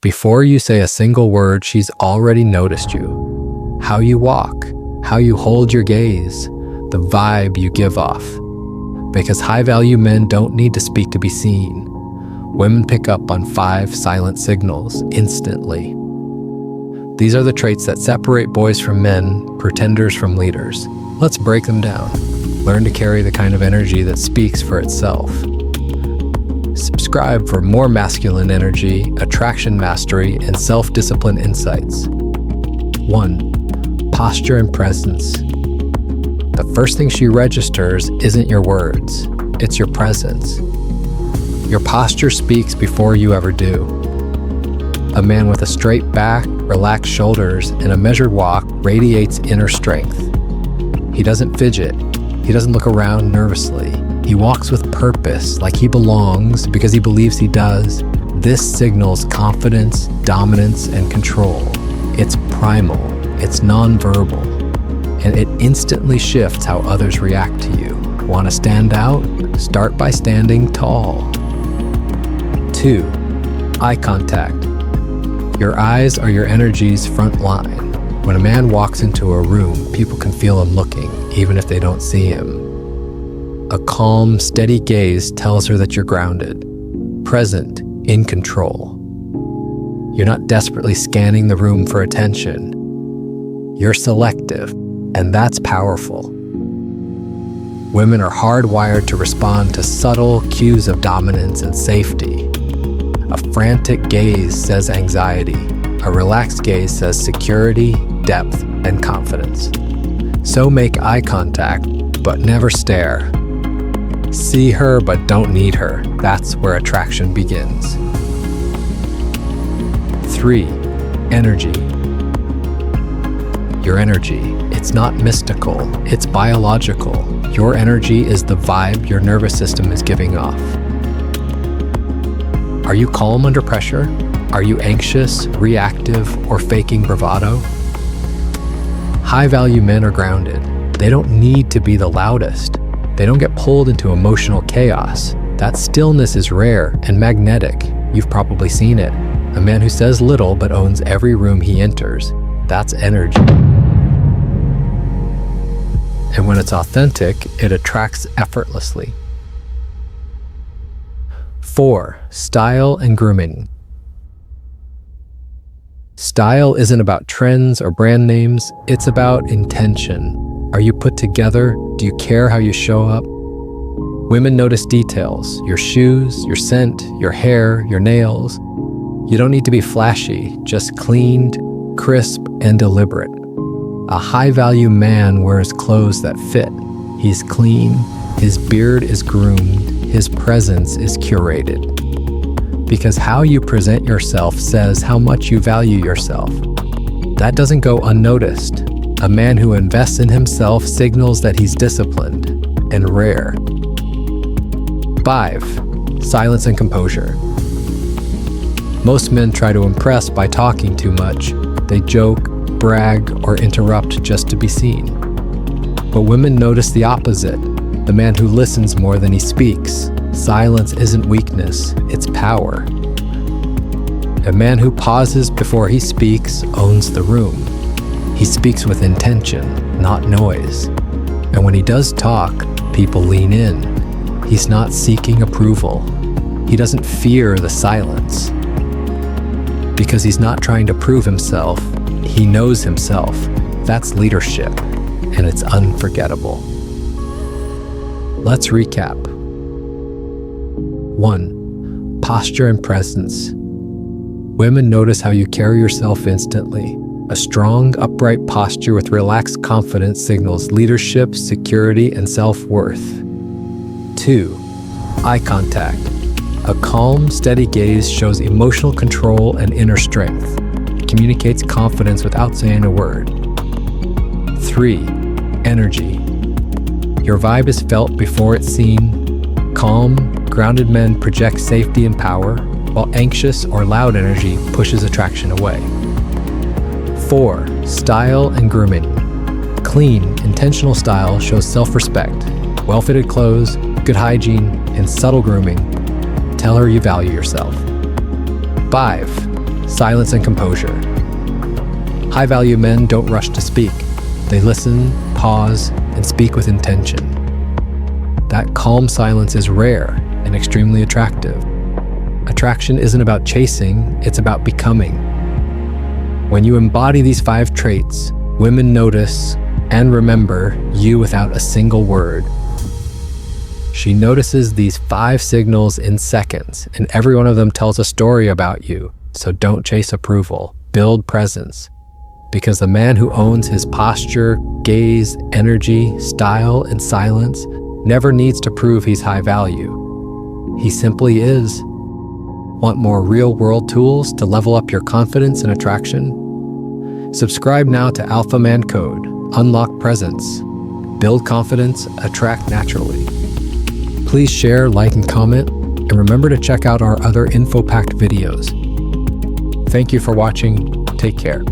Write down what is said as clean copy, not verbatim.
Before you say a single word, she's already noticed you. How you walk, how you hold your gaze, the vibe you give off. Because high-value men don't need to speak to be seen. Women pick up on 5 silent signals instantly. These are the traits that separate boys from men, pretenders from leaders. Let's break them down. Learn to carry the kind of energy that speaks for itself. Subscribe for more masculine energy, attraction mastery, and self-discipline insights. 1. Posture and presence. The first thing she registers isn't your words, it's your presence. Your posture speaks before you ever do. A man with a straight back, relaxed shoulders, and a measured walk radiates inner strength. He doesn't fidget. He doesn't look around nervously. He walks with purpose, like he belongs because he believes he does. This signals confidence, dominance, and control. It's primal, it's nonverbal, and it instantly shifts how others react to you. Want to stand out? Start by standing tall. 2. Eye contact. Your eyes are your energy's front line. When a man walks into a room, people can feel him looking, even if they don't see him. A calm, steady gaze tells her that you're grounded, present, in control. You're not desperately scanning the room for attention. You're selective, and that's powerful. Women are hardwired to respond to subtle cues of dominance and safety. A frantic gaze says anxiety. A relaxed gaze says security, depth, and confidence. So make eye contact, but never stare. See her, but don't need her. That's where attraction begins. 3. Energy. Your energy. It's not mystical, it's biological. Your energy is the vibe your nervous system is giving off. Are you calm under pressure? Are you anxious, reactive, or faking bravado? High-value men are grounded. They don't need to be the loudest. They don't get pulled into emotional chaos. That stillness is rare and magnetic. You've probably seen it. A man who says little but owns every room he enters. That's energy. And when it's authentic, it attracts effortlessly. 4. Style and grooming. Style isn't about trends or brand names, it's about intention. Are you put together? Do you care how you show up? Women notice details, your shoes, your scent, your hair, your nails. You don't need to be flashy, just cleaned, crisp, and deliberate. A high-value man wears clothes that fit. He's clean, his beard is groomed, his presence is curated. Because how you present yourself says how much you value yourself. That doesn't go unnoticed. A man who invests in himself signals that he's disciplined and rare. 5. Silence and composure. Most men try to impress by talking too much. They joke, brag, or interrupt just to be seen. But women notice the opposite, the man who listens more than he speaks. Silence isn't weakness, it's power. A man who pauses before he speaks owns the room. He speaks with intention, not noise. And when he does talk, people lean in. He's not seeking approval. He doesn't fear the silence. Because he's not trying to prove himself, he knows himself. That's leadership, and it's unforgettable. Let's recap. 1. Posture and presence. Women notice how you carry yourself instantly. A strong, upright posture with relaxed confidence signals leadership, security, and self-worth. 2. Eye contact. A calm, steady gaze shows emotional control and inner strength. It communicates confidence without saying a word. 3. Energy. Your vibe is felt before it's seen. Calm, grounded men project safety and power, while anxious or loud energy pushes attraction away. 4. Style and grooming. Clean, intentional style shows self-respect. Well-fitted clothes, good hygiene, and subtle grooming tell her you value yourself. 5. silence and composure. High-value men don't rush to speak. They listen, pause, and speak with intention. That calm silence is rare and extremely attractive. Attraction isn't about chasing, it's about becoming. When you embody these 5 traits, women notice and remember you without a single word. She notices these 5 signals in seconds, and every one of them tells a story about you. So don't chase approval, build presence. Because the man who owns his posture, gaze, energy, style, and silence never needs to prove he's high value. He simply is. Want more real-world tools to level up your confidence and attraction? Subscribe now to Alpha Man Code. Unlock presence. Build confidence. Attract naturally. Please share, like, and comment. And remember to check out our other info-packed videos. Thank you for watching. Take care.